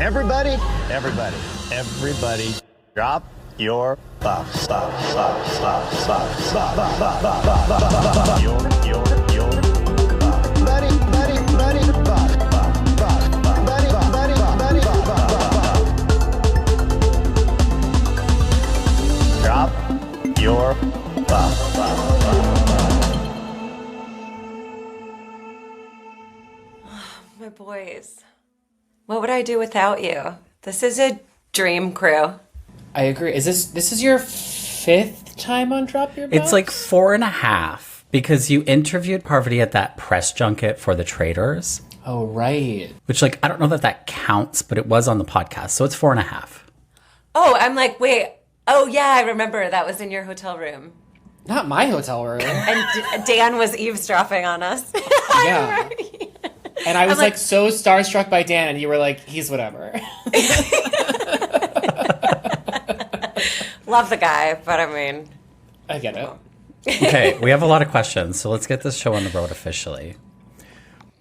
Everybody, everybody, everybody, drop your buffs. Your buddy, buff. Drop your buff. My boys, what would I do without you? This is a dream crew. I agree. This is your 5th time on Drop Your Buffs? It's like 4.5 because you interviewed Parvati at that press junket for the Traitors. Oh, right. Which, like, I don't know that counts, but it was on the podcast, so it's 4.5. Oh, I'm like, wait. Oh, yeah, I remember. That was in your hotel room. Not my hotel room. And Dan was eavesdropping on us. Yeah. And I was like so starstruck by Dan, and you were like, he's whatever. Love the guy, but I mean... I get it. Okay, we have a lot of questions, so let's get this show on the road officially.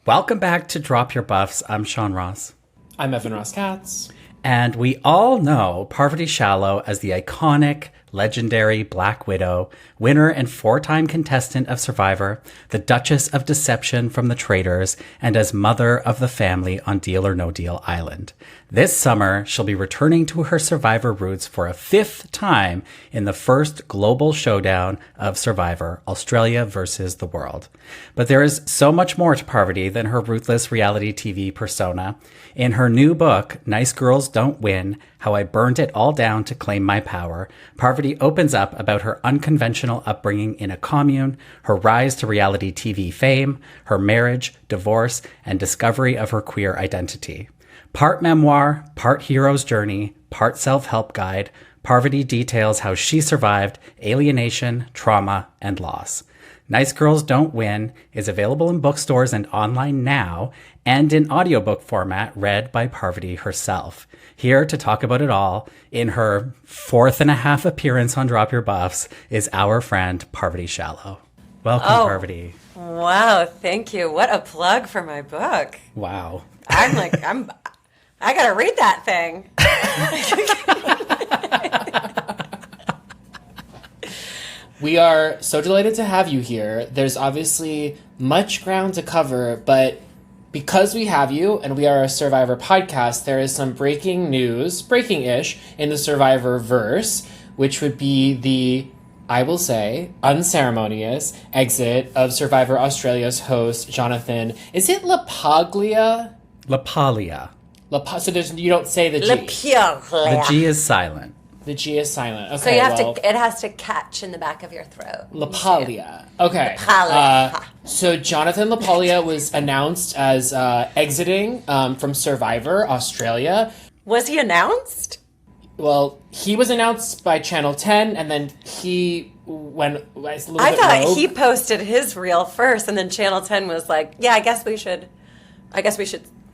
Welcome back to Drop Your Buffs. I'm Sean Ross. I'm Evan Ross Katz. And we all know Parvati Shallow as the iconic, legendary Black Widow, winner and 4-time contestant of Survivor, the Duchess of Deception from the Traitors, and as mother of the family on Deal or No Deal Island. This summer, she'll be returning to her Survivor roots for a 5th time in the first global showdown of Survivor, Australia versus the world. But there is so much more to Parvati than her ruthless reality TV persona. In her new book, Nice Girls Don't Win, How I Burned It All Down to Claim My Power, Parvati opens up about her unconventional upbringing in a commune, her rise to reality TV fame, her marriage, divorce, and discovery of her queer identity. Part memoir, part hero's journey, part self-help guide, Parvati details how she survived alienation, trauma, and loss. Nice Girls Don't Win is available in bookstores and online now, and in audiobook format read by Parvati herself. Here to talk about it all, in her 4.5 appearance on Drop Your Buffs, is our friend Parvati Shallow. Welcome, Parvati. Wow, thank you. What a plug for my book. Wow. I gotta read that thing. We are so delighted to have you here. There's obviously much ground to cover, but because we have you and we are a Survivor podcast, there is some breaking news, breaking-ish, in the Survivor verse, which would be the, I will say, unceremonious exit of Survivor Australia's host, Jonathan. Is it LaPaglia? LaPaglia. So you don't say the G. The G is silent. The G is silent. Okay, So you have to. It has to catch in the back of your throat. LaPaglia. Okay. LaPaglia. So Jonathan LaPaglia was announced as exiting from Survivor Australia. Was he announced? Well, he was announced by Channel 10, and then he went a little bit I thought rogue. he posted his reel first, and then Channel 10 was like, "Yeah, I guess we should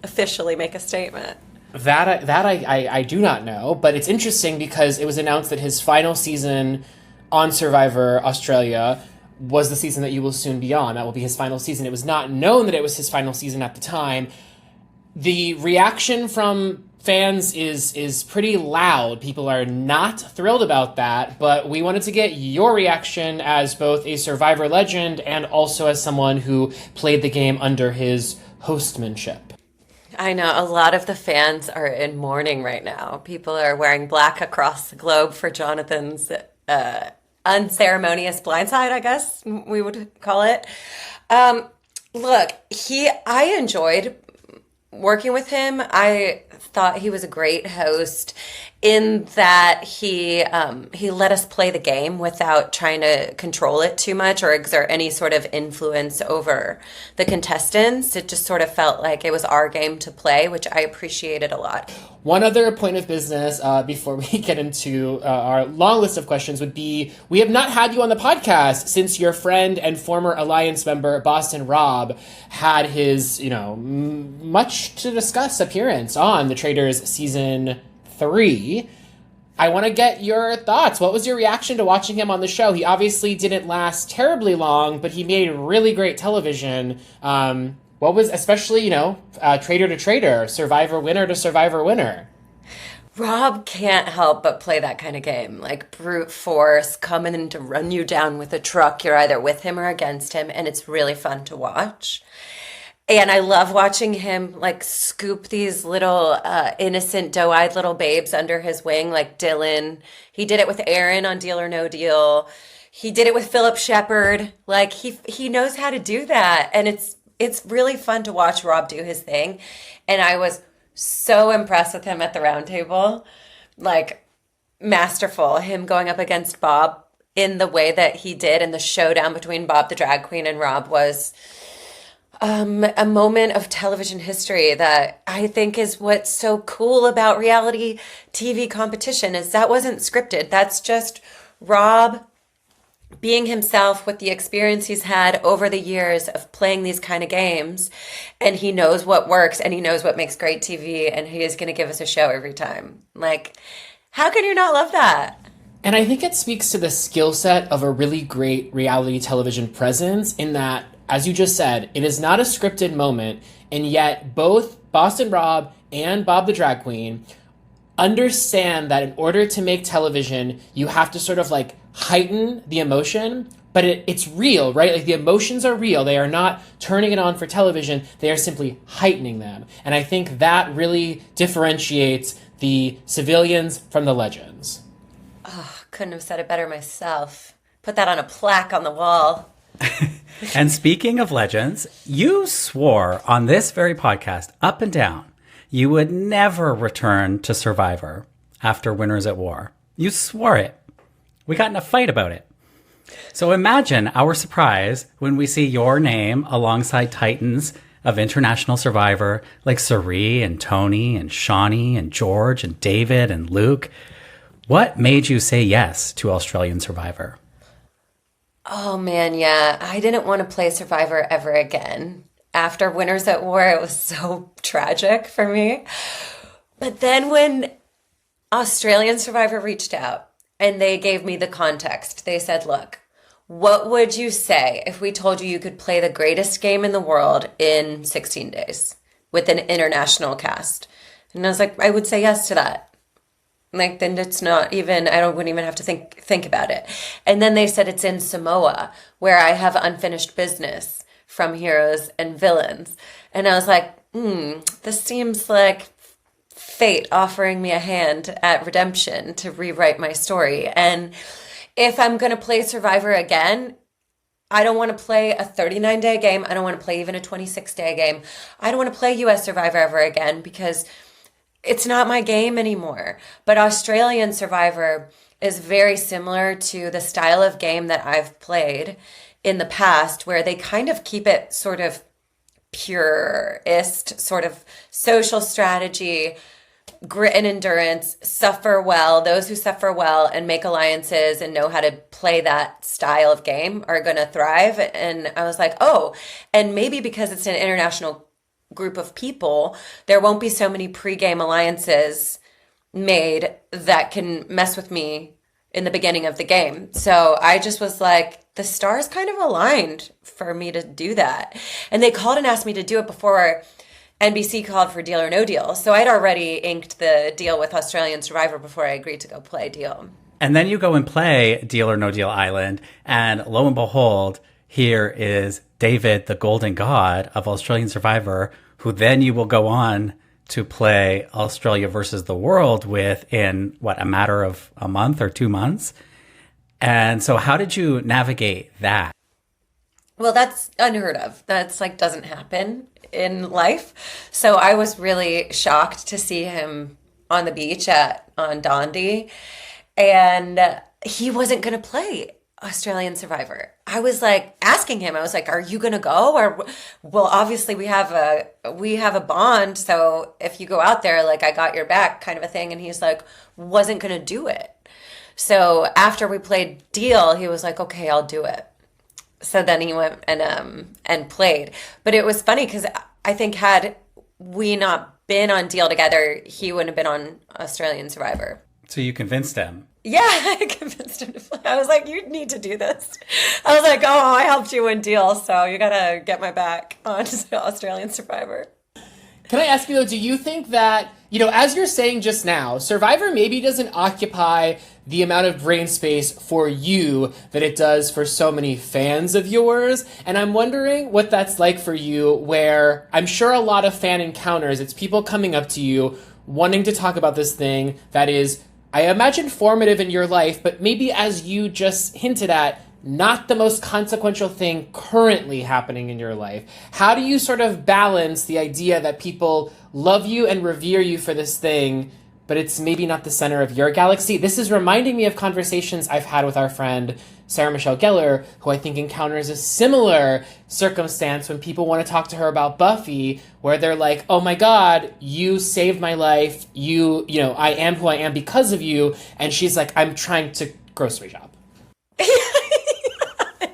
officially make a statement." That I do not know, but it's interesting because it was announced that his final season on Survivor Australia was the season that you will soon be on. That will be his final season. It was not known that it was his final season at the time. The reaction from fans is pretty loud. People are not thrilled about that, but we wanted to get your reaction as both a Survivor legend and also as someone who played the game under his hostmanship. I know a lot of the fans are in mourning right now. People are wearing black across the globe for Jonathan's unceremonious blindside, I guess we would call it. Look, I enjoyed working with him. I thought he was a great host in that he let us play the game without trying to control it too much or exert any sort of influence over the contestants. It just sort of felt like it was our game to play, which I appreciated a lot. One other point of business before we get into our long list of questions would be, we have not had you on the podcast since your friend and former Alliance member, Boston Rob, had his, much to discuss appearance on the Traitors season 3. I want to get your thoughts. What was your reaction to watching him on the show? He obviously didn't last terribly long, but he made really great television. What was, especially, traitor to traitor, survivor winner to survivor winner? Rob can't help but play that kind of game, like brute force, coming in to run you down with a truck. You're either with him or against him, and it's really fun to watch. And I love watching him like scoop these little innocent, doe-eyed little babes under his wing, like Dylan. He did it with Aaron on Deal or No Deal. He did it with Philip Shepard. Like he knows how to do that, and it's really fun to watch Rob do his thing. And I was so impressed with him at the round table. Like, masterful. Him going up against Bob in the way that he did, and the showdown between Bob the drag queen and Rob was a moment of television history that I think is what's so cool about reality TV competition is that wasn't scripted. That's just Rob being himself with the experience he's had over the years of playing these kind of games. And he knows what works and he knows what makes great TV, and he is going to give us a show every time. Like, how can you not love that? And I think it speaks to the skill set of a really great reality television presence in that, as you just said, it is not a scripted moment, and yet both Boston Rob and Bob the Drag Queen understand that in order to make television, you have to sort of like heighten the emotion, but it's real, right? Like the emotions are real. They are not turning it on for television. They are simply heightening them. And I think that really differentiates the civilians from the legends. Oh, couldn't have said it better myself. Put that on a plaque on the wall. And speaking of legends, you swore on this very podcast, up and down, you would never return to Survivor after Winners at War. You swore it. We got in a fight about it. So imagine our surprise when we see your name alongside titans of International Survivor like Sari and Tony and Shawnee and George and David and Luke. What made you say yes to Australian Survivor? Oh man, yeah. I didn't want to play Survivor ever again. After Winners at War, it was so tragic for me. But then when Australian Survivor reached out and they gave me the context, they said, look, what would you say if we told you you could play the greatest game in the world in 16 days with an international cast? And I was like, I would say yes to that. Like, then it's not even, wouldn't even have to think about it. And then they said it's in Samoa, where I have unfinished business from heroes and villains. And I was like, this seems like fate offering me a hand at redemption to rewrite my story. And if I'm going to play Survivor again, I don't want to play a 39-day game. I don't want to play even a 26-day game. I don't want to play US Survivor ever again because it's not my game anymore. But Australian Survivor is very similar to the style of game that I've played in the past, where they kind of keep it sort of purist, sort of social strategy, grit and endurance, suffer well. Those who suffer well and make alliances and know how to play that style of game are going to thrive. And I was like, oh, and maybe because it's an international group of people, there won't be so many pre-game alliances made that can mess with me in the beginning of the game. So I just was like, the stars kind of aligned for me to do that. And they called and asked me to do it before NBC called for Deal or No Deal. So I'd already inked the deal with Australian Survivor before I agreed to go play Deal. And then you go and play Deal or No Deal Island, and lo and behold, here is David, the Golden God of Australian Survivor, who then you will go on to play Australia versus the World with in, a matter of a month or 2 months? And so how did you navigate that? Well, that's unheard of. That's like doesn't happen in life. So I was really shocked to see him on the beach on Dondi, and he wasn't going to play Australian Survivor. I was like asking him, I was like, are you going to go? Or, well, obviously we have a bond. So if you go out there, like I got your back kind of a thing. And he's like, wasn't going to do it. So after we played Deal, he was like, okay, I'll do it. So then he went and played. But it was funny because I think had we not been on Deal together, he wouldn't have been on Australian Survivor. So you convinced him. Yeah, I convinced him to play. I was like, you need to do this. I was like, oh, I helped you win deals, so you gotta get my back on Australian Survivor. Can I ask you though, do you think that, as you're saying just now, Survivor maybe doesn't occupy the amount of brain space for you that it does for so many fans of yours? And I'm wondering what that's like for you, where I'm sure a lot of fan encounters, it's people coming up to you wanting to talk about this thing that is, I imagine, formative in your life, but maybe, as you just hinted at, not the most consequential thing currently happening in your life. How do you sort of balance the idea that people love you and revere you for this thing, but it's maybe not the center of your galaxy? This is reminding me of conversations I've had with our friend Sarah Michelle Gellar, who I think encounters a similar circumstance when people want to talk to her about Buffy, where they're like, oh my God, you saved my life. I am who I am because of you. And she's like, I'm trying to grocery shop.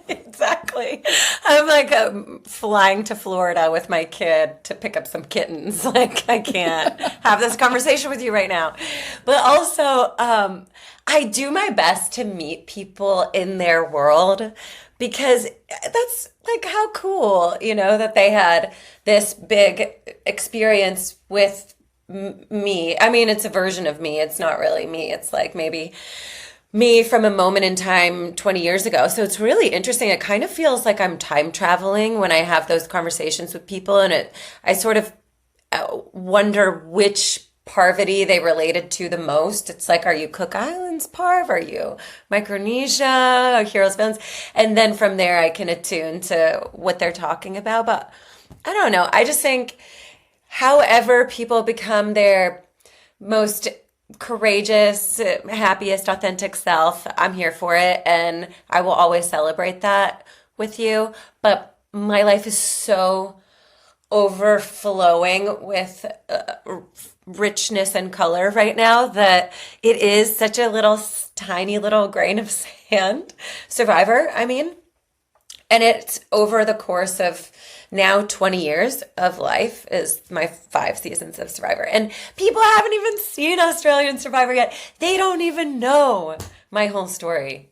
Exactly. I'm like flying to Florida with my kid to pick up some kittens. Like, I can't have this conversation with you right now. But also, I do my best to meet people in their world, because that's like, how cool, that they had this big experience with me. I mean, it's a version of me. It's not really me. It's like maybe me from a moment in time 20 years ago. So it's really interesting. It kind of feels like I'm time traveling when I have those conversations with people. And I sort of wonder which Parvati they related to the most. It's like, are you Cook Islands Parv? Are you Micronesia? Or Heroes Villains? And then from there I can attune to what they're talking about. But I don't know. I just think however people become their most courageous, happiest, authentic self, I'm here for it, and I will always celebrate that with you. But my life is so overflowing with richness and color right now that it is such a tiny little grain of sand. Survivor, I mean. And it's over the course of now 20 years of life is my 5 seasons of Survivor. And people haven't even seen Australian Survivor yet. They don't even know my whole story.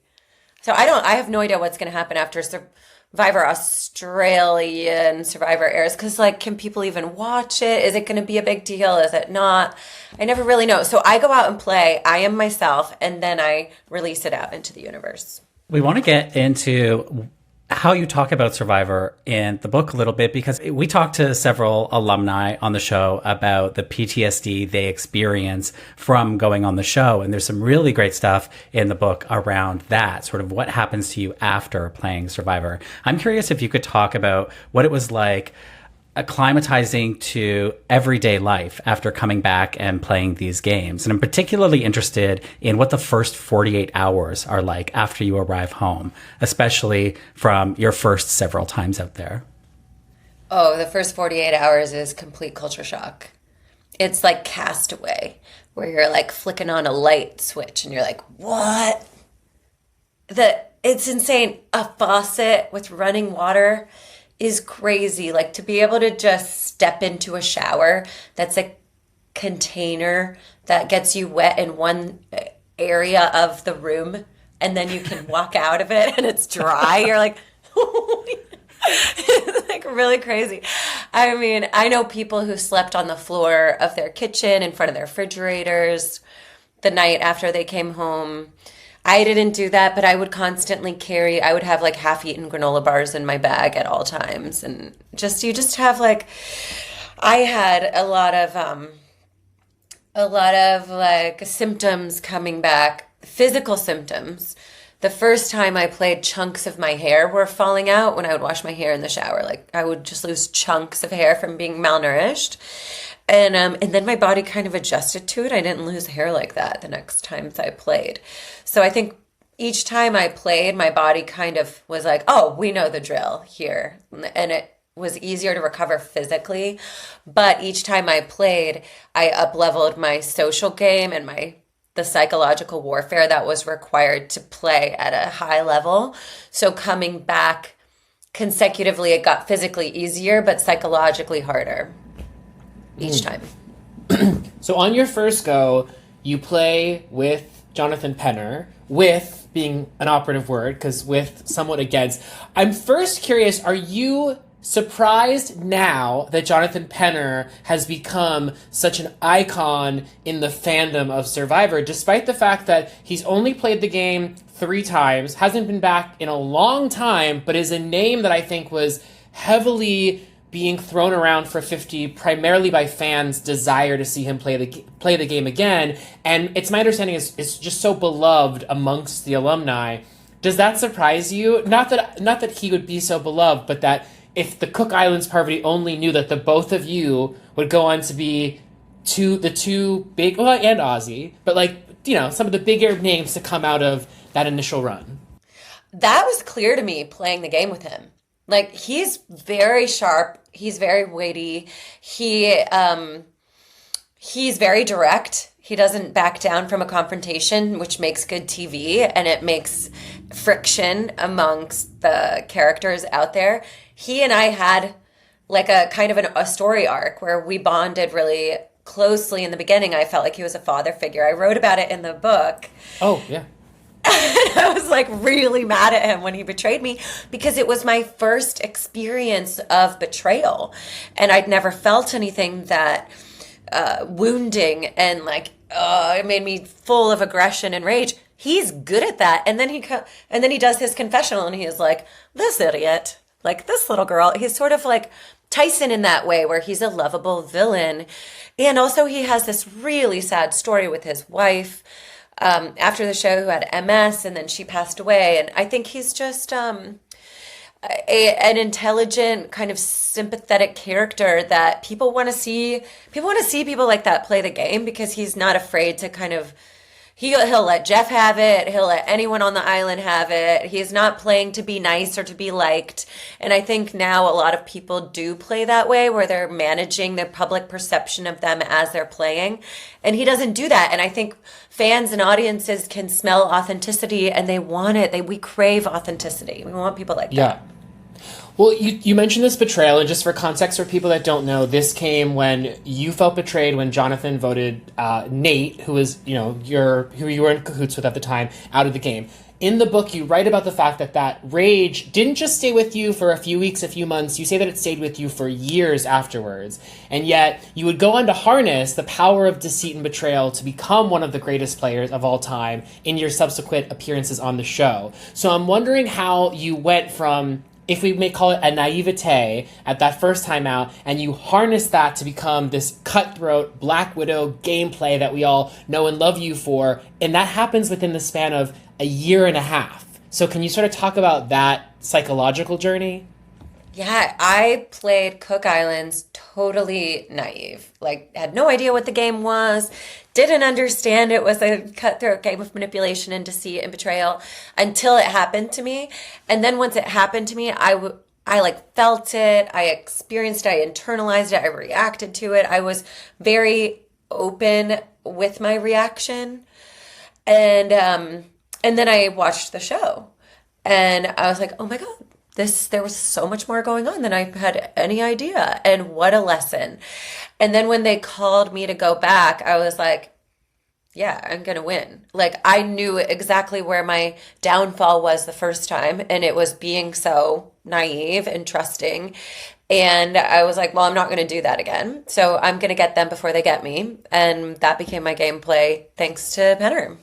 So I have no idea what's going to happen after Survivor Australian Survivor airs. Because, like, can people even watch it? Is it going to be a big deal? Is it not? I never really know. So I go out and play. I am myself. And then I release it out into the universe. We want to get into how you talk about Survivor in the book a little bit, because we talked to several alumni on the show about the PTSD they experience from going on the show. And there's some really great stuff in the book around that, sort of what happens to you after playing Survivor. I'm curious if you could talk about what it was like acclimatizing to everyday life after coming back and playing these games. And I'm particularly interested in what the first 48 hours are like after you arrive home, especially from your first several times out there. Oh, the first 48 hours is complete culture shock. It's like Castaway, where you're like flicking on a light switch and you're like, what? It's insane. A faucet with running water is crazy. Like, to be able to just step into a shower that's a container that gets you wet in one area of the room, and then you can walk out of it and it's dry. You're like, it's like really crazy. I mean, I know people who slept on the floor of their kitchen in front of their refrigerators the night after they came home. I didn't do that, but I would constantly I would have like half-eaten granola bars in my bag at all times. And you just have like, I had a lot of like symptoms coming back, physical symptoms. The first time I played, chunks of my hair were falling out when I would wash my hair in the shower. Like, I would just lose chunks of hair from being malnourished. And then my body kind of adjusted to it. I didn't lose hair like that the next times I played. So I think each time I played, my body kind of was like, oh, we know the drill here. And it was easier to recover physically. But each time I played, I up-leveled my social game and the psychological warfare that was required to play at a high level. So coming back consecutively, it got physically easier, but psychologically harder each time. So on your first go, you play with Jonathan Penner, with being an operative word, because with somewhat against. I'm first curious, are you surprised now that Jonathan Penner has become such an icon in the fandom of Survivor, despite the fact that he's only played the game 3 times, hasn't been back in a long time, but is a name that I think was heavily being thrown around for 50 primarily by fans' desire to see him play the game again, and it's my understanding is just so beloved amongst the alumni. Does that surprise you? Not that he would be so beloved, but that if the Cook Islands Parvati only knew that the both of you would go on to be the two big, well, and Ozzy, but some of the bigger names to come out of that initial run. That was clear to me playing the game with him. He's very sharp. He's very weighty. He's very direct. He doesn't back down from a confrontation, which makes good TV, and it makes friction amongst the characters out there. He and I had a kind of a story arc where we bonded really closely in the beginning. I felt like he was a father figure. I wrote about it in the book. Oh, yeah. I was really mad at him when he betrayed me, because it was my first experience of betrayal, and I'd never felt anything that wounding and it made me full of aggression and rage. He's good at that, and then he does his confessional, and he's like, this idiot, this little girl. He's sort of like Tyson in that way, where he's a lovable villain, and also he has this really sad story with his wife after the show, who had MS, and then she passed away. And I think he's just an intelligent, kind of sympathetic character that people want to see. People want to see people like that play the game, because he's not afraid to kind of, he'll let Jeff have it. He'll let anyone on the island have it. He's not playing to be nice or to be liked. And I think now a lot of people do play that way, where they're managing the public perception of them as they're playing. And he doesn't do that. And I think fans and audiences can smell authenticity, and they want it. We crave authenticity. We want people like that. Yeah. Well, you mentioned this betrayal, and just for context for people that don't know, this came when you felt betrayed when Jonathan voted Nate, who was, who you were in cahoots with at the time, out of the game. In the book, you write about the fact that rage didn't just stay with you for a few weeks, a few months. You say that it stayed with you for years afterwards. And yet, you would go on to harness the power of deceit and betrayal to become one of the greatest players of all time in your subsequent appearances on the show. So I'm wondering how you went from, if we may call it a naivete at that first time out, and you harness that to become this cutthroat Black Widow gameplay that we all know and love you for, and that happens within the span of a year and a half. So can you sort of talk about that psychological journey? Yeah, I played Cook Islands totally naive. Had no idea what the game was, didn't understand it was a cutthroat game of manipulation and deceit and betrayal until it happened to me. And then once it happened to me, I felt it, I experienced it, I internalized it, I reacted to it. I was very open with my reaction. And then I watched the show, and I was like, oh my God, there was so much more going on than I had any idea. And what a lesson. And then when they called me to go back, I was like, yeah, I'm going to win. I knew exactly where my downfall was the first time, and it was being so naive and trusting. And I was like, well, I'm not going to do that again. So I'm going to get them before they get me. And that became my gameplay, thanks to Penner.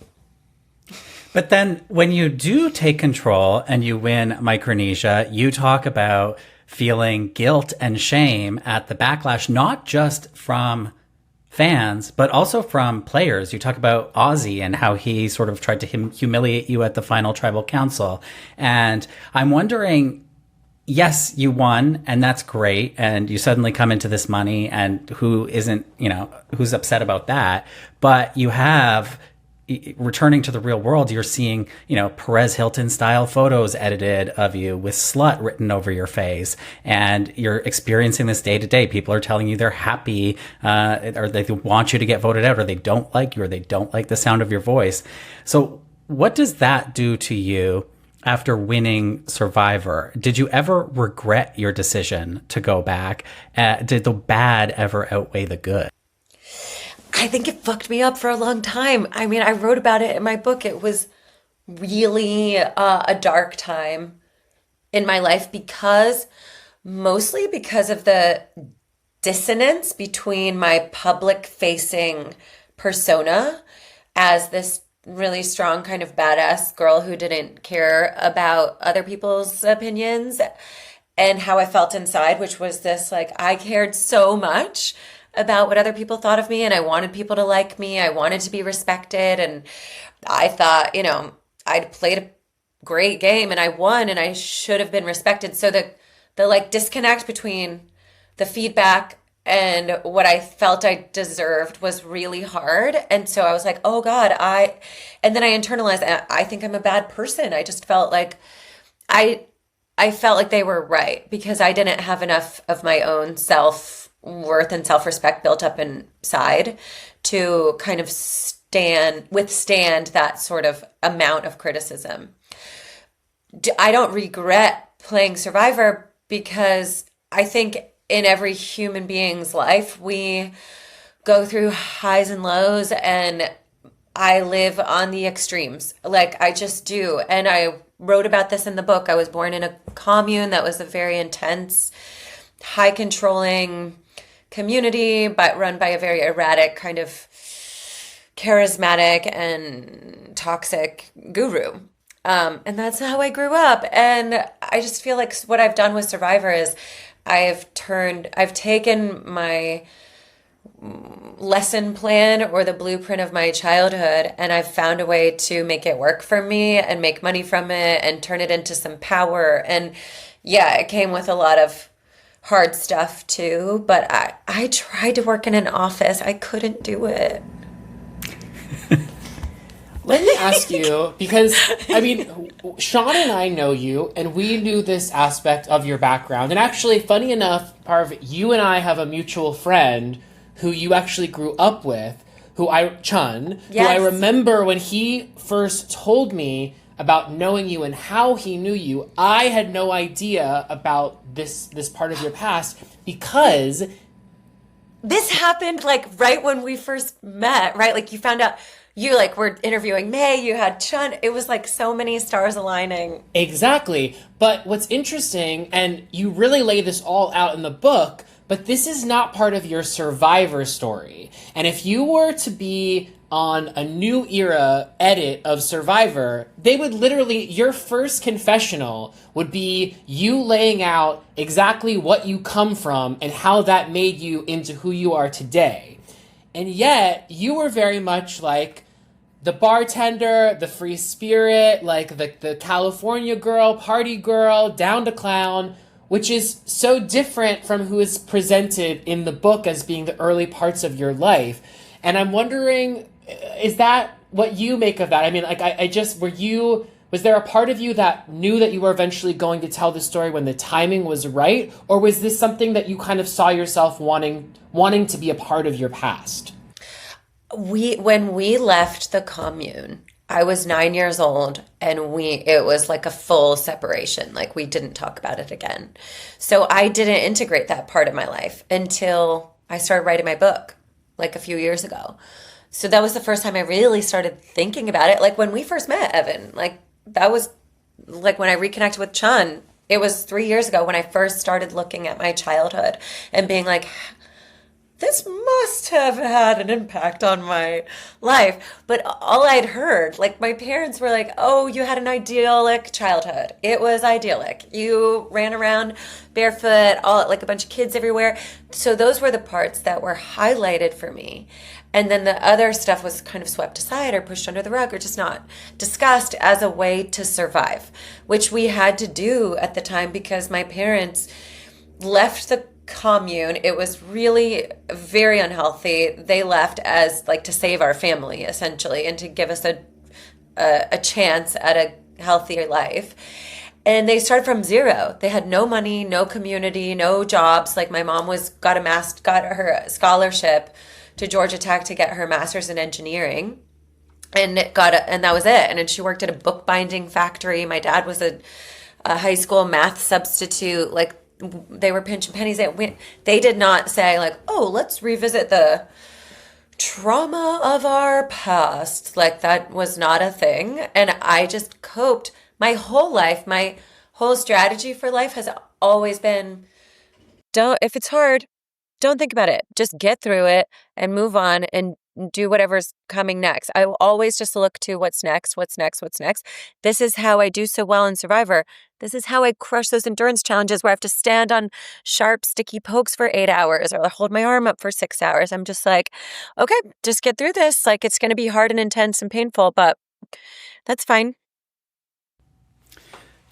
But then when you do take control and you win Micronesia, you talk about feeling guilt and shame at the backlash, not just from fans, but also from players. You talk about Ozzy and how he sort of tried to humiliate you at the final tribal council. And I'm wondering, yes, you won, and that's great. And you suddenly come into this money, and who isn't, who's upset about that? But you have, returning to the real world, you're seeing, Perez Hilton style photos edited of you with slut written over your face. And you're experiencing this day to day. People are telling you they're happy, or they want you to get voted out, or they don't like you, or they don't like the sound of your voice. So what does that do to you after winning Survivor? Did you ever regret your decision to go back? Did the bad ever outweigh the good? I think it fucked me up for a long time. I mean, I wrote about it in my book. It was really a dark time in my life mostly because of the dissonance between my public facing persona as this really strong kind of badass girl who didn't care about other people's opinions and how I felt inside, which was this like, I cared so much about what other people thought of me and I wanted people to like me. I wanted to be respected. And I thought, I'd played a great game and I won and I should have been respected. So the like disconnect between the feedback and what I felt I deserved was really hard. And so I was like, oh God, and then I internalized, I think I'm a bad person. I just felt like I felt like they were right because I didn't have enough of my own self-worth and self-respect built up inside to kind of withstand that sort of amount of criticism. I don't regret playing Survivor because I think in every human being's life, we go through highs and lows, and I live on the extremes. Like, I just do. And I wrote about this in the book. I was born in a commune that was a very intense, high controlling community, but run by a very erratic, kind of charismatic and toxic guru. And that's how I grew up. And I just feel like what I've done with Survivor is I've taken my lesson plan or the blueprint of my childhood and I've found a way to make it work for me and make money from it and turn it into some power. And yeah, it came with a lot of hard stuff too, but I tried to work in an office. I couldn't do it. Let me ask you, because, I mean, Sean and I know you, and we knew this aspect of your background. And actually, funny enough, Parv, you and I have a mutual friend who you actually grew up with, Chun, yes. Who I remember when he first told me about knowing you and how he knew you, I had no idea about this part of your past because... This happened, like, right when we first met, right? Like, you found out... You were interviewing May, you had Chun. It was like so many stars aligning. Exactly. But what's interesting, and you really lay this all out in the book, but this is not part of your Survivor story. And if you were to be on a new era edit of Survivor, they would literally, your first confessional would be you laying out exactly what you come from and how that made you into who you are today. And yet, you were very much like the bartender, the free spirit, like the California girl, party girl, down to clown, which is so different from who is presented in the book as being the early parts of your life. And I'm wondering, is that what you make of that? I mean, like, was there a part of you that knew that you were eventually going to tell the story when the timing was right? Or was this something that you kind of saw yourself wanting to be a part of your past? When we left the commune, I was 9 years old and it was like a full separation. Like, we didn't talk about it again. So I didn't integrate that part of my life until I started writing my book like a few years ago. So that was the first time I really started thinking about it. Like, when we first met, Evan, like, that was like when I reconnected with Chun. It was 3 years ago when I first started looking at my childhood and being like, this must have had an impact on my life. But all I'd heard, like, my parents were like, oh, you had an idyllic childhood. It was idyllic. You ran around barefoot, all like a bunch of kids everywhere. So those were the parts that were highlighted for me. And then the other stuff was kind of swept aside or pushed under the rug or just not discussed as a way to survive, which we had to do at the time because my parents left the commune. It was really very unhealthy. They left as like to save our family essentially and to give us a chance at a healthier life. And they started from zero. They had no money, no community, no jobs. Like, my mom got her scholarship to Georgia Tech to get her master's in engineering, and that was it. And then she worked at a bookbinding factory. My dad was a high school math substitute. Like, they were pinching pennies. They did not say like, oh, let's revisit the trauma of our past. Like that was not a thing. And I just coped my whole life. My whole strategy for life has always been if it's hard, don't think about it. Just get through it and move on and do whatever's coming next. I will always just look to what's next, what's next, what's next. This is how I do so well in Survivor. This is how I crush those endurance challenges where I have to stand on sharp, sticky pokes for 8 hours or hold my arm up for 6 hours. I'm just like, okay, just get through this. Like it's going to be hard and intense and painful, but that's fine.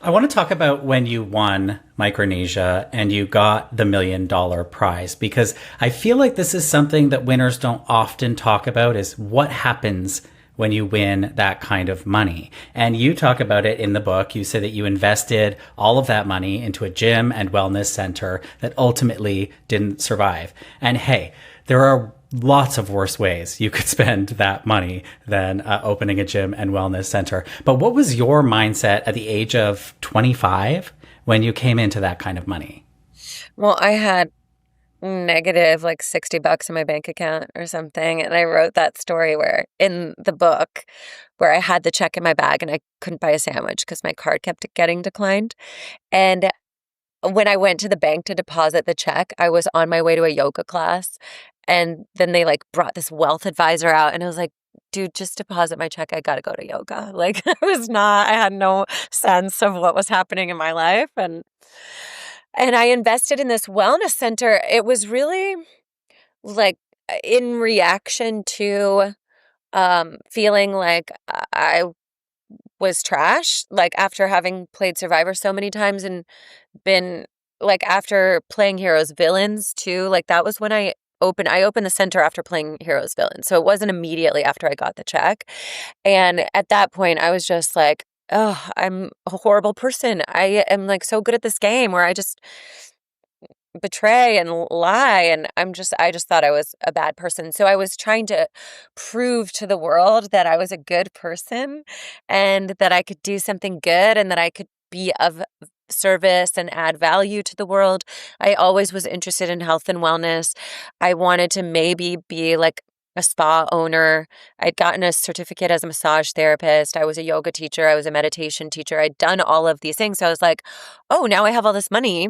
I want to talk about when you won Micronesia and you got the $1 million prize, because I feel like this is something that winners don't often talk about, is what happens when you win that kind of money. And you talk about it in the book. You say that you invested all of that money into a gym and wellness center that ultimately didn't survive. And hey, there are lots of worse ways you could spend that money than opening a gym and wellness center. But what was your mindset at the age of 25 when you came into that kind of money? Well, I had negative like $60 in my bank account or something. And I wrote that story where in the book where I had the check in my bag and I couldn't buy a sandwich because my card kept getting declined. And when I went to the bank to deposit the check, I was on my way to a yoga class. And then they like brought this wealth advisor out and I was like, dude, just deposit my check. I got to go to yoga. Like I had no sense of what was happening in my life. And I invested in this wellness center. It was really like in reaction to feeling like I was trash, like after having played Survivor so many times and been like after playing Heroes Villains too, like that was when I opened the center after playing Heroes Villains. So it wasn't immediately after I got the check. And at that point I was just like, oh, I'm a horrible person. I am like so good at this game where I just betray and lie, and I just thought I was a bad person. So I was trying to prove to the world that I was a good person and that I could do something good and that I could be of service and add value to the world. I always was interested in health and wellness. I wanted to maybe be like a spa owner. I'd gotten a certificate as a massage therapist. I was a yoga teacher. I was a meditation teacher. I'd done all of these things. So I was like, oh, now I have all this money.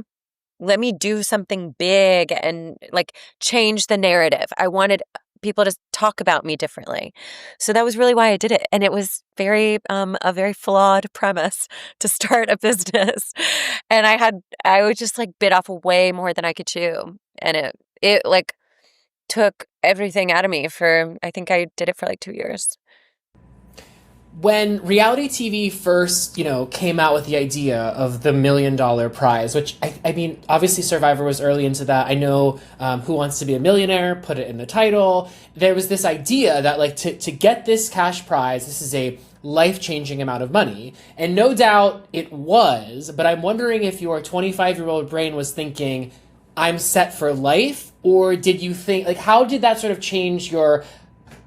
Let me do something big and like change the narrative. I wanted people to talk about me differently. So that was really why I did it. And it was a very flawed premise to start a business. And I would just like bit off way more than I could chew. And it like took everything out of me I think I did it for like 2 years. When reality TV first, came out with the idea of the $1 million prize, which I mean, obviously Survivor was early into that. I know Who Wants to Be a Millionaire put it in the title. There was this idea that like to get this cash prize, this is a life-changing amount of money. And no doubt it was, but I'm wondering if your 25-year-old brain was thinking, I'm set for life, or did you think, like, how did that sort of change your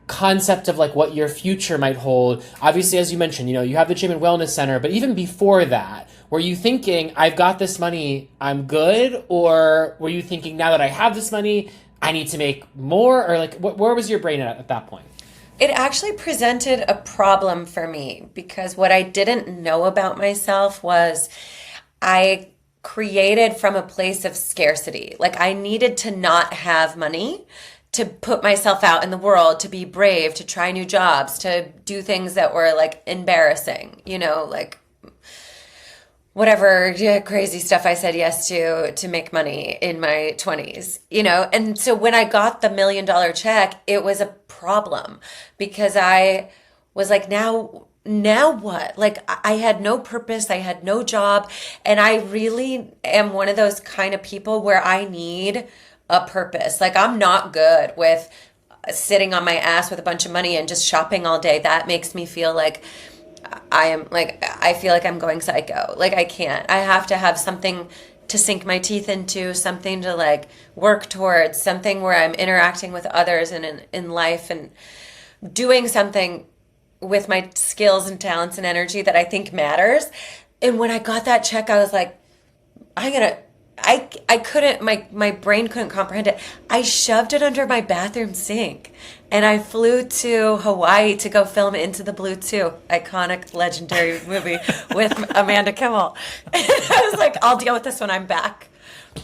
concept of like what your future might hold? Obviously, as you mentioned, you have the gym and wellness center, but even before that, were you thinking, I've got this money, I'm good? Or were you thinking, now that I have this money, I need to make more? Or like, where was your brain at that point? It actually presented a problem for me because what I didn't know about myself was I created from a place of scarcity. Like I needed to not have money to put myself out in the world, to be brave, to try new jobs, to do things that were like embarrassing, like whatever crazy stuff I said yes to make money in my 20s, And so when I got the $1 million check, it was a problem because I was like, now what? Like I had no purpose. I had no job. And I really am one of those kind of people where I need a purpose. Like I'm not good with sitting on my ass with a bunch of money and just shopping all day. That makes me feel like I feel like I'm going psycho. Like I can't. I have to have something to sink my teeth into, something to like work towards, something where I'm interacting with others and in life and doing something with my skills and talents and energy that I think matters. And when I got that check, I was like, I couldn't, my brain couldn't comprehend it. I shoved it under my bathroom sink and I flew to Hawaii to go film Into the Blue 2, iconic, legendary movie with Amanda Kimmel. And I was like, I'll deal with this when I'm back.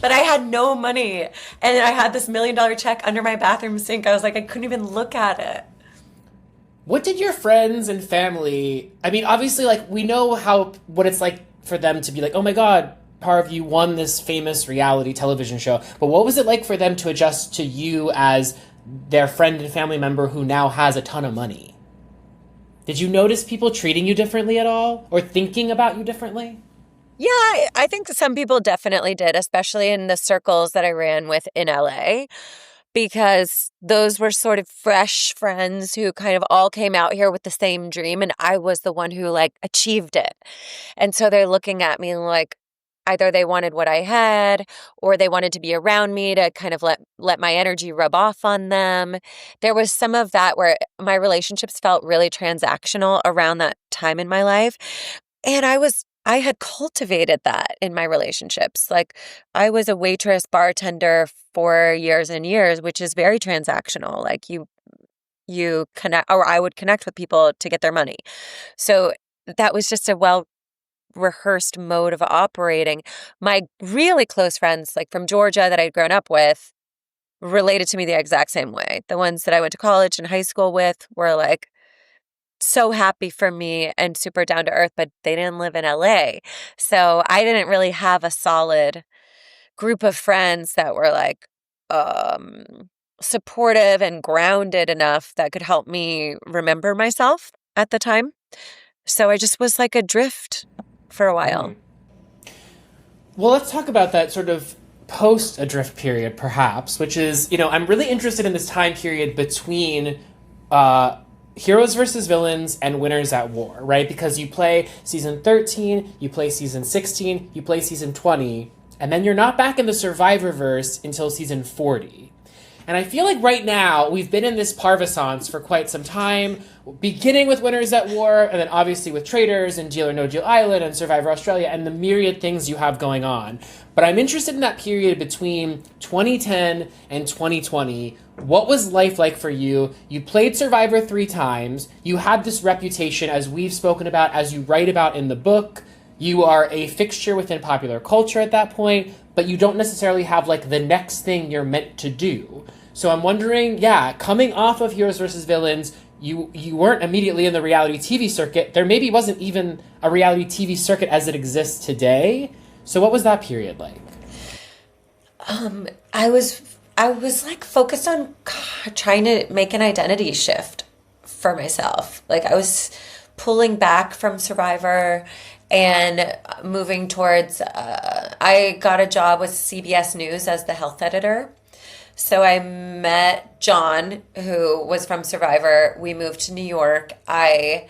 But I had no money. And I had this $1 million check under my bathroom sink. I was like, I couldn't even look at it. What did your friends and family, I mean, obviously, like, we know what it's like for them to be like, oh my God, Parv, you won this famous reality television show. But what was it like for them to adjust to you as their friend and family member who now has a ton of money? Did you notice people treating you differently at all or thinking about you differently? Yeah, I think some people definitely did, especially in the circles that I ran with in LA, because those were sort of fresh friends who kind of all came out here with the same dream. And I was the one who like achieved it. And so they're looking at me like either they wanted what I had or they wanted to be around me to kind of let my energy rub off on them. There was some of that where my relationships felt really transactional around that time in my life. And I had cultivated that in my relationships. Like I was a waitress, bartender for years and years, which is very transactional. Like you connect, or I would connect with people to get their money. So that was just a rehearsed mode of operating. My really close friends, like from Georgia that I'd grown up with, related to me the exact same way. The ones that I went to college and high school with were like so happy for me and super down to earth, but they didn't live in LA. So I didn't really have a solid group of friends that were like supportive and grounded enough that could help me remember myself at the time. So I just was like adrift for a while. Well, let's talk about that sort of post-adrift period, perhaps, which is, I'm really interested in this time period between Heroes versus Villains and Winners at War, right? Because you play season 13, you play season 16, you play season 20, and then you're not back in the Survivorverse until season 40. And I feel like right now, we've been in this parvassance for quite some time, beginning with Winners at War, and then obviously with Traitors and Deal or No Deal Island and Survivor Australia, and the myriad things you have going on. But I'm interested in that period between 2010 and 2020. What was life like for you? You played Survivor 3 times. You had this reputation, as we've spoken about, as you write about in the book. You are a fixture within popular culture at that point, but you don't necessarily have like the next thing you're meant to do. So I'm wondering, coming off of Heroes vs. Villains, you weren't immediately in the reality TV circuit. There maybe wasn't even a reality TV circuit as it exists today. So what was that period like? I was like focused on trying to make an identity shift for myself. Like I was pulling back from Survivor and moving towards, I got a job with CBS News as the health editor. So I met John, who was from Survivor. We moved to New York. I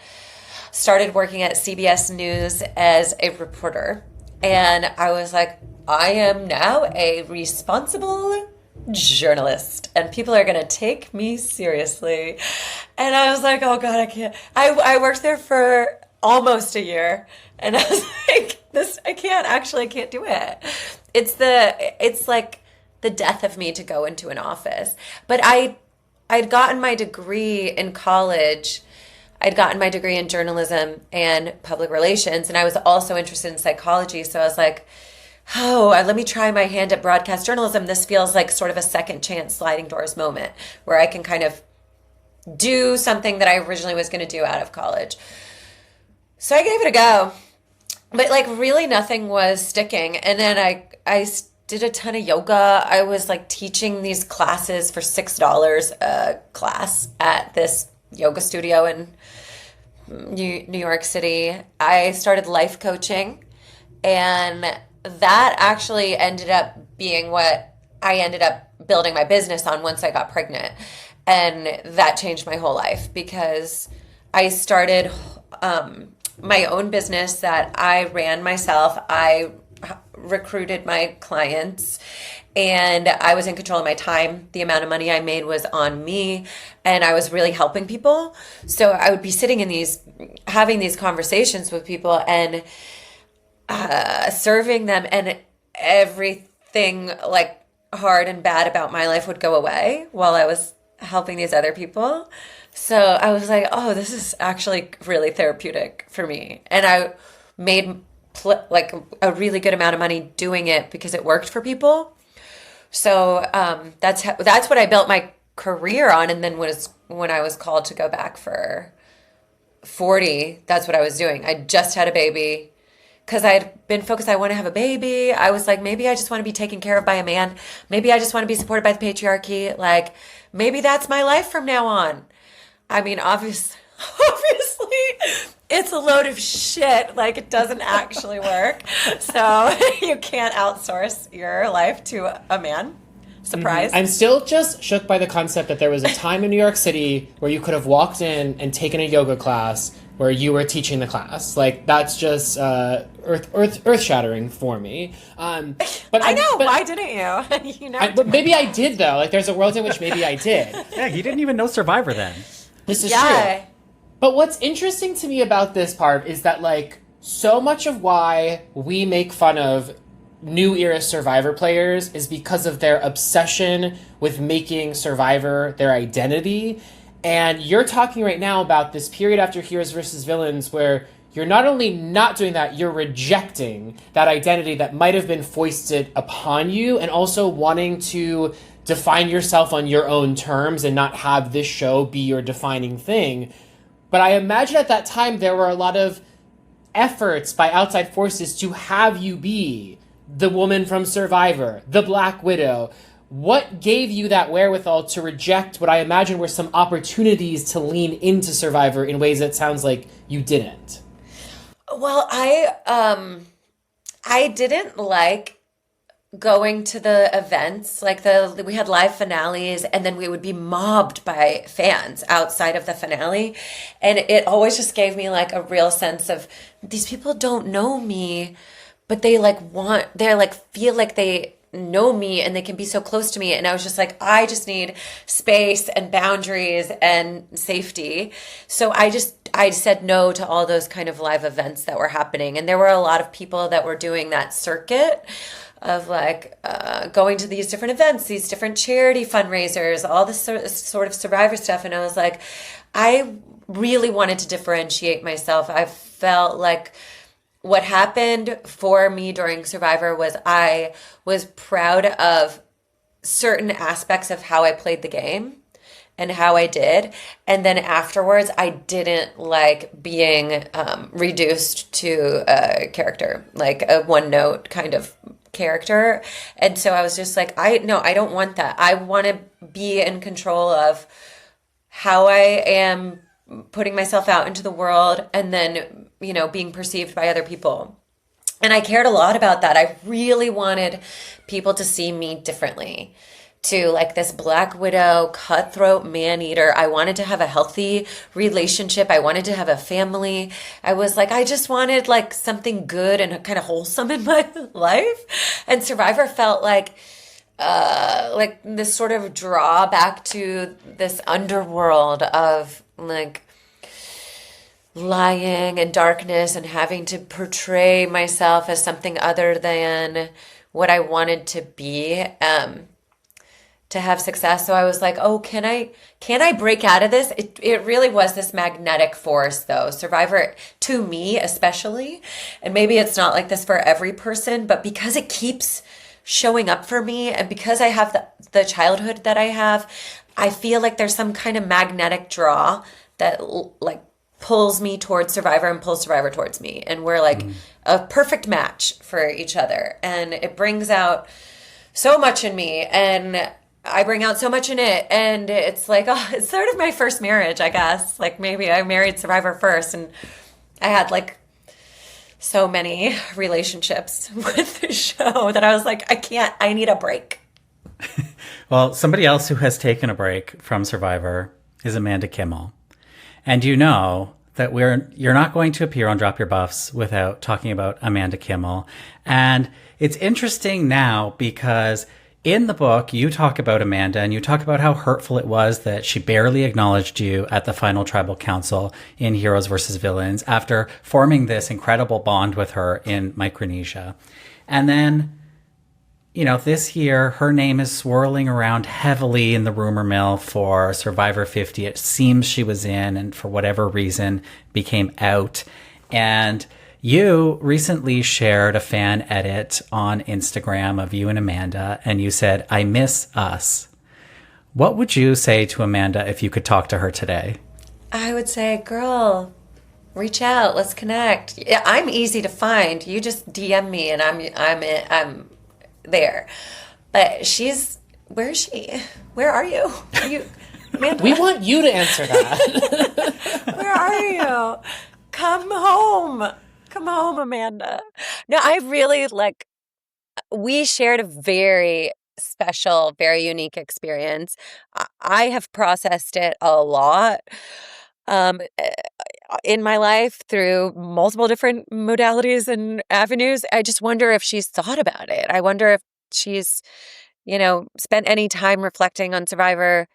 started working at CBS News as a reporter. And I was like, I am now a responsible journalist and people are going to take me seriously. And I was like, oh God, I can't. I worked there for almost a year. And I was like, I can't do it. It's like the death of me to go into an office. But I'd gotten my degree in college. I'd gotten my degree in journalism and public relations. And I was also interested in psychology. So I was like, let me try my hand at broadcast journalism. This feels like sort of a second chance sliding doors moment where I can kind of do something that I originally was going to do out of college. So I gave it a go. But like really nothing was sticking. And then I did a ton of yoga. I was like teaching these classes for $6 a class at this yoga studio in New York City. I started life coaching, and that actually ended up being what I ended up building my business on once I got pregnant. And that changed my whole life because I started my own business that I ran myself. I recruited my clients and I was in control of my time. The amount of money I made was on me and I was really helping people. So I would be sitting in having these conversations with people and serving them, and everything like hard and bad about my life would go away while I was helping these other people. So I was like, oh, this is actually really therapeutic for me. And I made like a really good amount of money doing it because it worked for people. So that's what I built my career on. And then when I was called to go back for 40, that's what I was doing. I just had a baby because I'd been focused. I want to have a baby. I was like, maybe I just want to be taken care of by a man. Maybe I just want to be supported by the patriarchy. Like, maybe that's my life from now on. I mean, obviously, it's a load of shit. Like, it doesn't actually work. So you can't outsource your life to a man. Surprise. I'm still just shook by the concept that there was a time in New York City where you could have walked in and taken a yoga class where you were teaching the class. Like, that's just earth-shattering for me. But I know. Why didn't you? You know. But maybe I did, though. Like, there's a world in which maybe I did. Yeah, you didn't even know Survivor then. This is true. But what's interesting to me about this part is that, like, so much of why we make fun of new era Survivor players is because of their obsession with making Survivor their identity. And you're talking right now about this period after Heroes versus Villains where you're not only not doing that, you're rejecting that identity that might have been foisted upon you, and also wanting to define yourself on your own terms and not have this show be your defining thing. But I imagine at that time there were a lot of efforts by outside forces to have you be the woman from Survivor, the Black Widow. What gave you that wherewithal to reject what I imagine were some opportunities to lean into Survivor in ways that sounds like you didn't? Well, I didn't like going to the events. Like, we had live finales, and then we would be mobbed by fans outside of the finale, and it always just gave me like a real sense of, these people don't know me, but they feel like they know me and they can be so close to me. And I was just like, I just need space and boundaries and safety. So I said no to all those kind of live events that were happening. And there were a lot of people that were doing that circuit of like going to these different events, these different charity fundraisers, all this sort of Survivor stuff. And I was like, I really wanted to differentiate myself. I felt like what happened for me during Survivor was I was proud of certain aspects of how I played the game and how I did. And then afterwards, I didn't like being reduced to a character, like a one-note kind of character. And so I was just like, I don't want that. I want to be in control of how I am putting myself out into the world and then, being perceived by other people. And I cared a lot about that. I really wanted people to see me differently, to like this Black Widow, cutthroat man-eater. I wanted to have a healthy relationship. I wanted to have a family. I was like, I just wanted like something good and kind of wholesome in my life. And Survivor felt like this sort of draw back to this underworld of like lying and darkness and having to portray myself as something other than what I wanted to be to have success. So I was like, oh, can I break out of this? It really was this magnetic force though. Survivor, to me especially, and maybe it's not like this for every person, but because it keeps showing up for me and because I have the childhood that I have, I feel like there's some kind of magnetic draw that like pulls me towards Survivor and pulls Survivor towards me. And we're like a perfect match for each other. And it brings out so much in me and I bring out so much in it. And it's like, it's sort of my first marriage, I guess. Like maybe I married Survivor first and I had like so many relationships with the show that I was like, I need a break. Well, somebody else who has taken a break from Survivor is Amanda Kimmel. And you know that you're not going to appear on Drop Your Buffs without talking about Amanda Kimmel. And it's interesting now because in the book, you talk about Amanda and you talk about how hurtful it was that she barely acknowledged you at the final tribal council in Heroes versus Villains after forming this incredible bond with her in Micronesia. And then this year, her name is swirling around heavily in the rumor mill for Survivor 50. It seems she was in and for whatever reason became out. And you recently shared a fan edit on Instagram of you and Amanda, and you said, "I miss us." What would you say to Amanda if you could talk to her today? I would say, girl, reach out. Let's connect. Yeah, I'm easy to find. You just DM me, and I'm there. But where is she? Where are you? Amanda? We want you to answer that. Where are you? Come home. Come home, Amanda. No, I really we shared a very special, very unique experience. I have processed it a lot in my life through multiple different modalities and avenues. I just wonder if she's thought about it. I wonder if she's, spent any time reflecting on Survivor.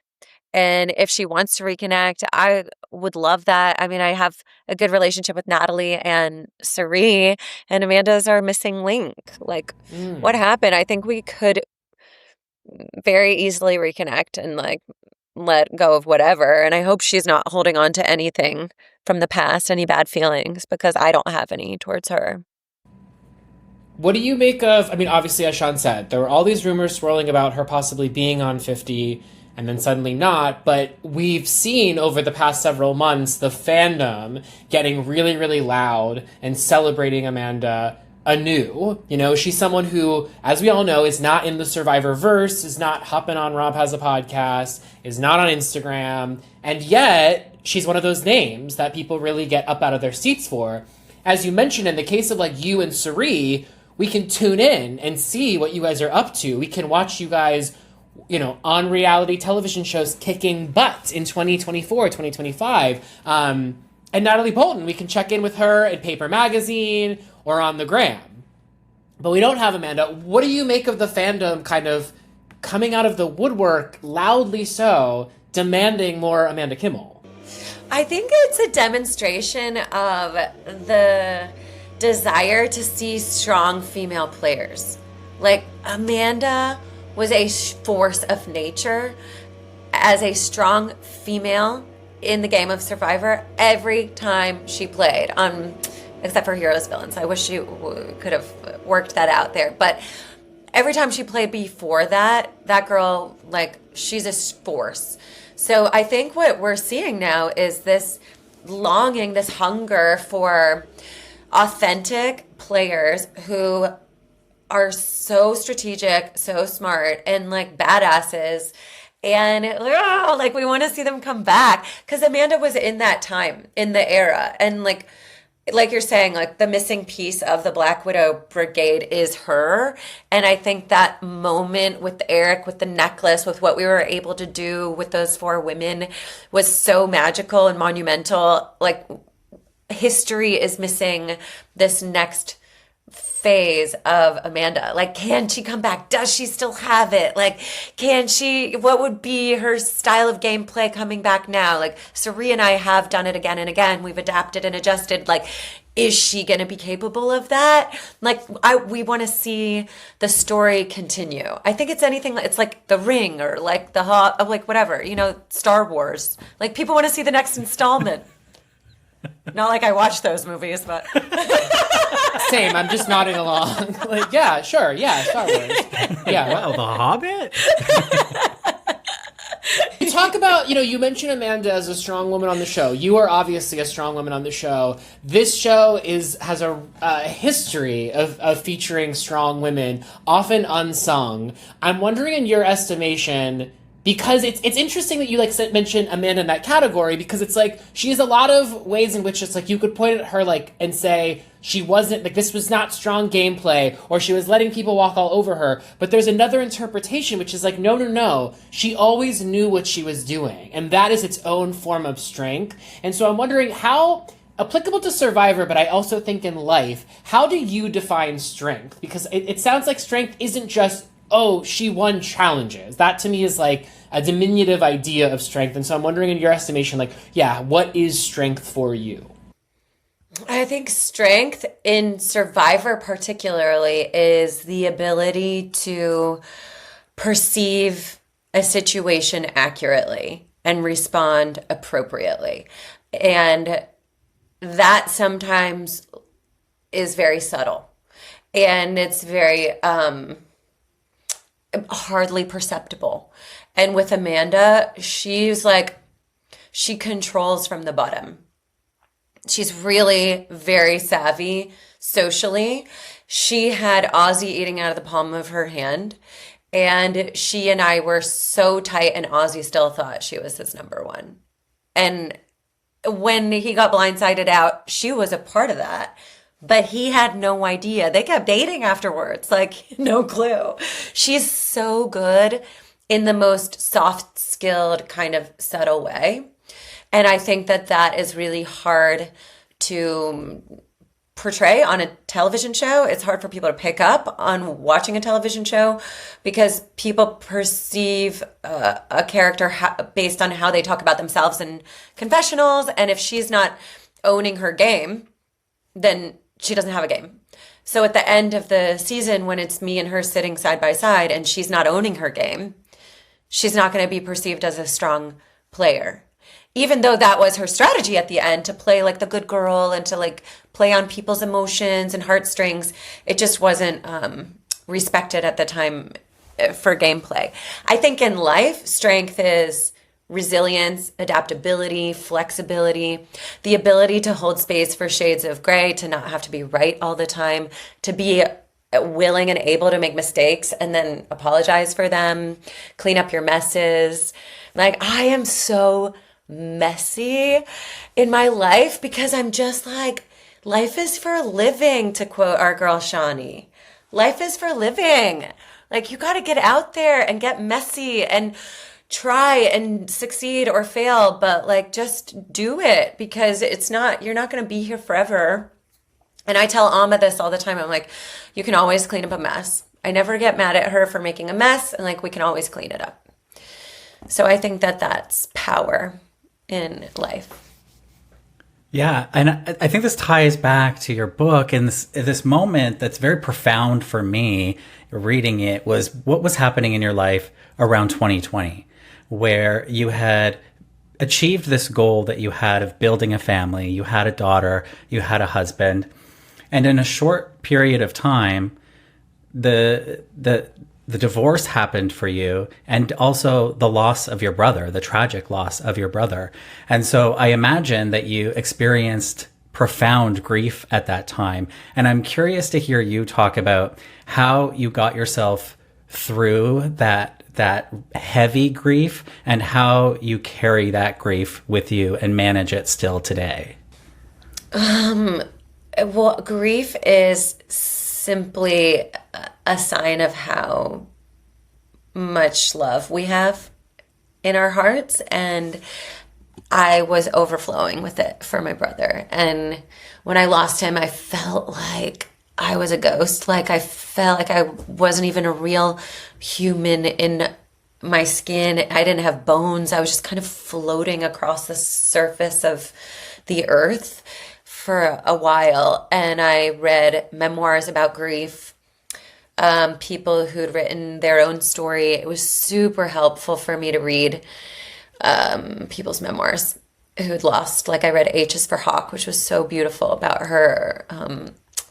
And if she wants to reconnect, I would love that. I mean, I have a good relationship with Natalie and Sari, and Amanda's our missing link. What happened? I think we could very easily reconnect and let go of whatever. And I hope she's not holding on to anything from the past, any bad feelings, because I don't have any towards her. What do you make of, obviously, as Sean said, there were all these rumors swirling about her possibly being on 50 and then suddenly not, but we've seen over the past several months the fandom getting really, really loud and celebrating Amanda anew. She's someone who, as we all know, is not in the Survivor-verse, is not hopping on Rob Has a Podcast, is not on Instagram, and yet she's one of those names that people really get up out of their seats for. As you mentioned, in the case of you and Sari, we can tune in and see what you guys are up to. We can watch you guys on reality television shows kicking butt in 2024, 2025. And Natalie Bolton, we can check in with her in Paper Magazine or on the gram. But we don't have Amanda. What do you make of the fandom kind of coming out of the woodwork, loudly so, demanding more Amanda Kimmel? I think it's a demonstration of the desire to see strong female players. Amanda was a force of nature as a strong female in the game of Survivor every time she played, except for Heroes Villains. I wish you could have worked that out there. But every time she played before that girl, she's a force. So I think what we're seeing now is this longing, this hunger for authentic players who are so strategic, so smart, and badasses. And we want to see them come back, because Amanda was in that time, in the era. And like you're saying, the missing piece of the Black Widow Brigade is her. And I think that moment with Eric, with the necklace, with what we were able to do with those 4 women was so magical and monumental. History is missing this next phase of Amanda. Can she come back? Does she still have it? What would be her style of gameplay coming back now? Sari and I have done it again and again. We've adapted and adjusted. Is she going to be capable of that? We want to see the story continue. I think it's anything, it's The Ring or whatever, Star Wars. People want to see the next installment. Not I watch those movies, but... Same, I'm just nodding along. Yeah, sure, yeah, Star Wars. Yeah. Well, The Hobbit? You talk about, you mentioned Amanda as a strong woman on the show. You are obviously a strong woman on the show. This show has a history of featuring strong women, often unsung. I'm wondering, in your estimation, because it's interesting that you mention Amanda in that category, because it's she has a lot of ways in which it's you could point at her and say she wasn't, this was not strong gameplay, or she was letting people walk all over her. But there's another interpretation, which is no, she always knew what she was doing, and that is its own form of strength. And so I'm wondering how applicable to Survivor, but I also think in life, how do you define strength? Because it sounds like strength isn't just, oh, she won challenges. That to me is a diminutive idea of strength. And so I'm wondering, in your estimation, what is strength for you? I think strength in Survivor particularly is the ability to perceive a situation accurately and respond appropriately. And that sometimes is very subtle, and it's very hardly perceptible. And with Amanda, she's like, she controls from the bottom. She's really very savvy socially. She had Ozzy eating out of the palm of her hand, and she and I were so tight, and Ozzy still thought she was his number one. And when he got blindsided out, she was a part of that. But he had no idea. They kept dating afterwards, like no clue. She's so good in the most soft-skilled kind of subtle way. And I think that that is really hard to portray on a television show. It's hard for people to pick up on watching a television show because people perceive a character based on how they talk about themselves in confessionals. And if she's not owning her game, then she doesn't have a game. So at the end of the season, when it's me and her sitting side by side and she's not owning her game, she's not going to be perceived as a strong player. Even though that was her strategy at the end, to play like the good girl and to like play on people's emotions and heartstrings, it just wasn't respected at the time for gameplay. I think in life, strength is resilience, adaptability, flexibility, the ability to hold space for shades of gray, to not have to be right all the time, to be willing and able to make mistakes and then apologize for them, clean up your messes. Like, I am so messy in my life because I'm just like, life is for living, to quote our girl Shawnee. Life is for living. Like, you got to get out there and get messy and try and succeed or fail, but like, just do it, because you're not going to be here forever. And I tell Alma this all the time. I'm like, you can always clean up a mess. I never get mad at her for making a mess, and like, we can always clean it up. So I think that that's power in life. Yeah, and I think this ties back to your book, and this moment that's very profound for me reading it was what was happening in your life around 2020, where you had achieved this goal that you had of building a family, you had a daughter, you had a husband, and in a short period of time, the divorce happened for you, and also the loss of your brother, the tragic loss of your brother. And so I imagine that you experienced profound grief at that time. And I'm curious to hear you talk about how you got yourself through that heavy grief and how you carry that grief with you and manage it still today. Well, grief is simply a sign of how much love we have in our hearts, and I was overflowing with it for my brother. And when I lost him, I felt like I was a ghost. Like, I felt like I wasn't even a real human in my skin. I didn't have bones. I was just kind of floating across the surface of the earth for a while. And I read memoirs about grief, people who'd written their own story. It was super helpful for me to read people's memoirs who'd lost. Like, I read H is for Hawk, which was so beautiful, about her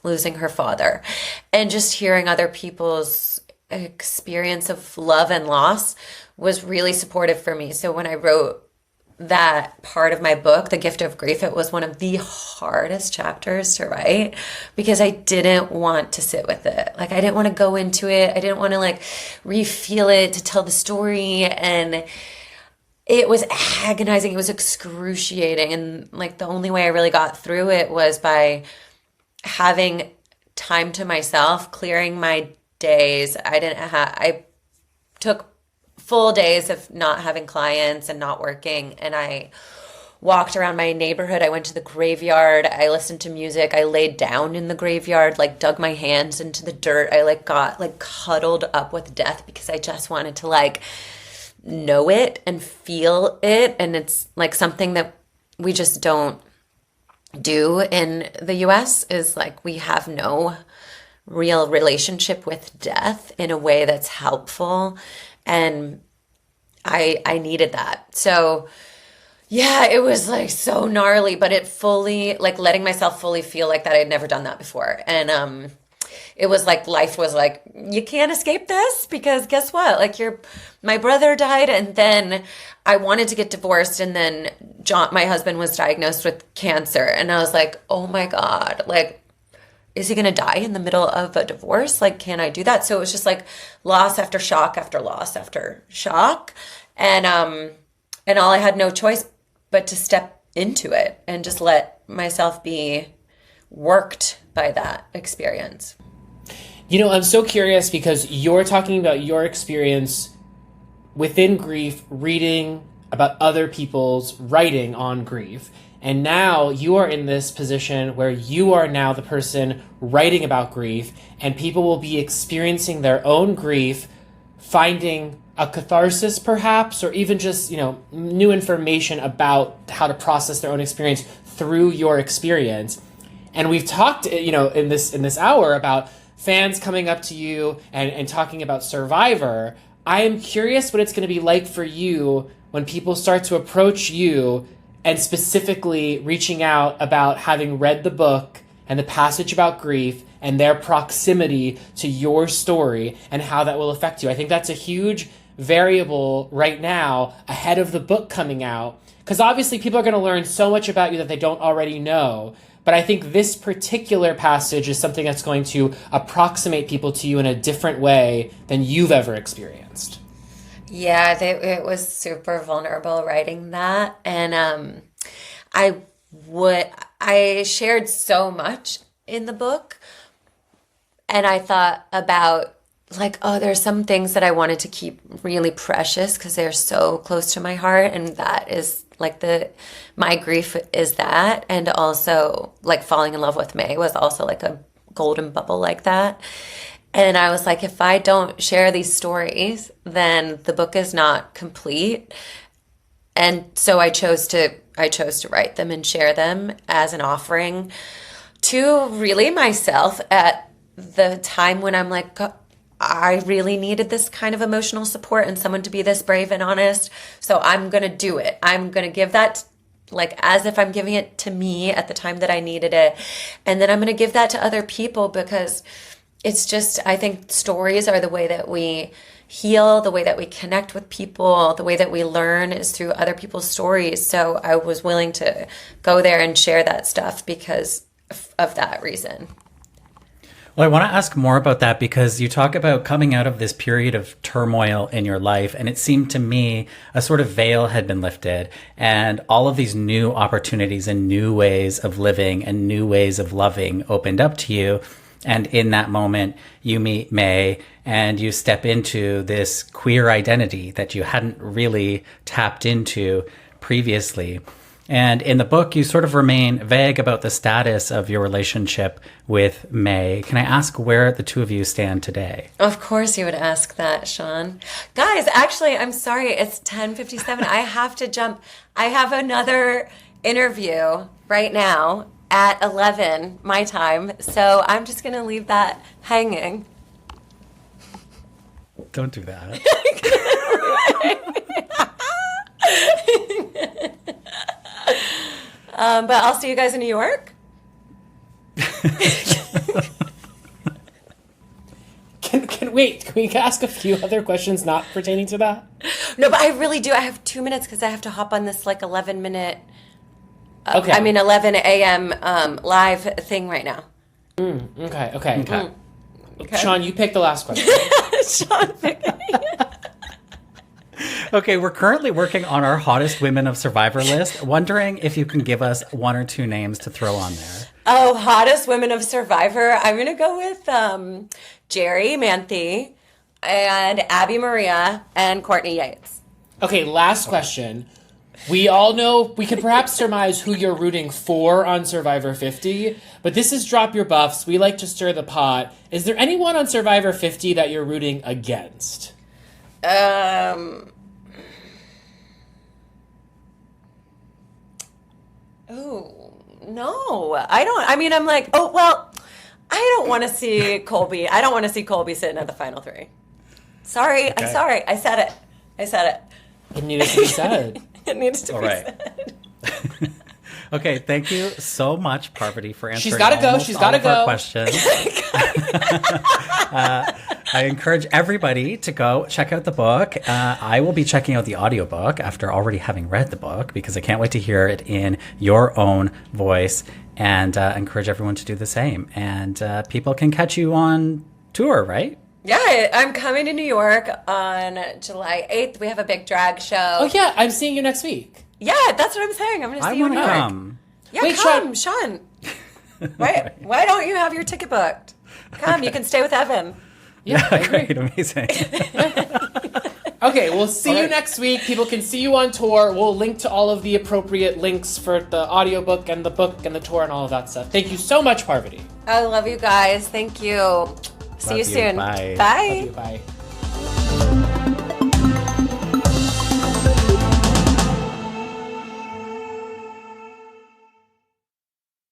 losing her father. And just hearing other people's experience of love and loss was really supportive for me. So when I wrote that part of my book, The Gift of Grief, it was one of the hardest chapters to write because I didn't want to sit with it. Like, I didn't want to go into it. I didn't want to like re-feel it to tell the story. And it was agonizing. It was excruciating. And like, the only way I really got through it was by having time to myself, clearing my days. I took full days of not having clients and not working, and I walked around my neighborhood. I went to the graveyard. I listened to music. I laid down in the graveyard, like dug my hands into the dirt. I like got like cuddled up with death because I just wanted to like know it and feel it. And it's like something that we just don't do in the US is like we have no real relationship with death in a way that's helpful. And I needed that. So yeah, it was like so gnarly, but it fully, like letting myself fully feel like that. I had never done that before. And it was like life was like, you can't escape this because guess what? Like my brother died, and then I wanted to get divorced, and then John, my husband, was diagnosed with cancer. And I was like, oh my God, like, is he going to die in the middle of a divorce? Like, can I do that? So it was just like loss after shock after loss after shock. And all I had no choice but to step into it and just let myself be worked by that experience. You know, I'm so curious because you're talking about your experience within grief, reading about other people's writing on grief. And now you are in this position where you are now the person writing about grief, and people will be experiencing their own grief, finding a catharsis perhaps, or even just, new information about how to process their own experience through your experience. And we've talked, in this hour about fans coming up to you and talking about Survivor. I am curious what it's going to be like for you when people start to approach you and specifically reaching out about having read the book and the passage about grief and their proximity to your story and how that will affect you. I think that's a huge variable right now ahead of the book coming out, because obviously people are going to learn so much about you that they don't already know. But I think this particular passage is something that's going to approximate people to you in a different way than you've ever experienced. Yeah, it was super vulnerable writing that. And I shared so much in the book. And I thought about like, oh, there's some things that I wanted to keep really precious because they're so close to my heart. And that is like my grief is that. And also like falling in love with May was also like a golden bubble like that. And I was like, if I don't share these stories, then the book is not complete. And so I chose to write them and share them as an offering to really myself at the time when I'm like, I really needed this kind of emotional support and someone to be this brave and honest. So I'm going to do it. I'm going to give that like as if I'm giving it to me at the time that I needed it. And then I'm going to give that to other people because it's just, I think stories are the way that we heal, the way that we connect with people, the way that we learn is through other people's stories. So I was willing to go there and share that stuff because of that reason. Well, I want to ask more about that because you talk about coming out of this period of turmoil in your life, and it seemed to me a sort of veil had been lifted, and all of these new opportunities and new ways of living and new ways of loving opened up to you. And in that moment, you meet May and you step into this queer identity that you hadn't really tapped into previously. And in the book, you sort of remain vague about the status of your relationship with May. Can I ask where the two of you stand today? Of course you would ask that, Sean. Guys, actually, I'm sorry. It's 10:57. I have to jump. I have another interview right now at 11 my time. So I'm just going to leave that hanging. Don't do that. But I'll see you guys in New York. Can we ask a few other questions not pertaining to that? No, but I really do. I have 2 minutes because I have to hop on this like 11-minute, Okay. 11 a.m. Live thing right now. Okay. Sean, you pick the last question. Sean, Okay, we're currently working on our hottest women of Survivor list. Wondering if you can give us one or two names to throw on there. Oh, hottest women of Survivor. I'm going to go with Jerry Manthe and Abby Maria and Courtney Yates. Okay, last question. We all know, we can perhaps surmise who you're rooting for on Survivor 50, but this is Drop Your Buffs. We like to stir the pot. Is there anyone on Survivor 50 that you're rooting against? Oh, no. I don't. I mean, I'm like, oh, well, I don't want to see Colby. I don't want to see Colby sitting at the final three. Sorry. Okay. I'm sorry. I said it. It needed to be said. It needs to All be right. said. Okay, thank you so much, Parvati, for answering She's gotta go. almost She's all gotta of our go. questions. I encourage everybody to go check out the book. I will be checking out the audiobook after already having read the book because I can't wait to hear it in your own voice, and encourage everyone to do the same. And people can catch you on tour, right? Yeah, I'm coming to New York on July 8th. We have a big drag show. Oh, yeah, I'm seeing you next week. Yeah, that's what I'm saying. I'm going to see I you in want New to York. come. Yeah, Wait, come, Sean. Why don't you have your ticket booked? Come, you can stay with Evan. Yeah, I agree. Great, amazing. Okay, we'll see you next week. People can see you on tour. We'll link to all of the appropriate links for the audiobook and the book and the tour and all of that stuff. Thank you so much, Parvati. I love you guys. Thank you. See you Love you. soon. Bye. Bye. Love you. Bye.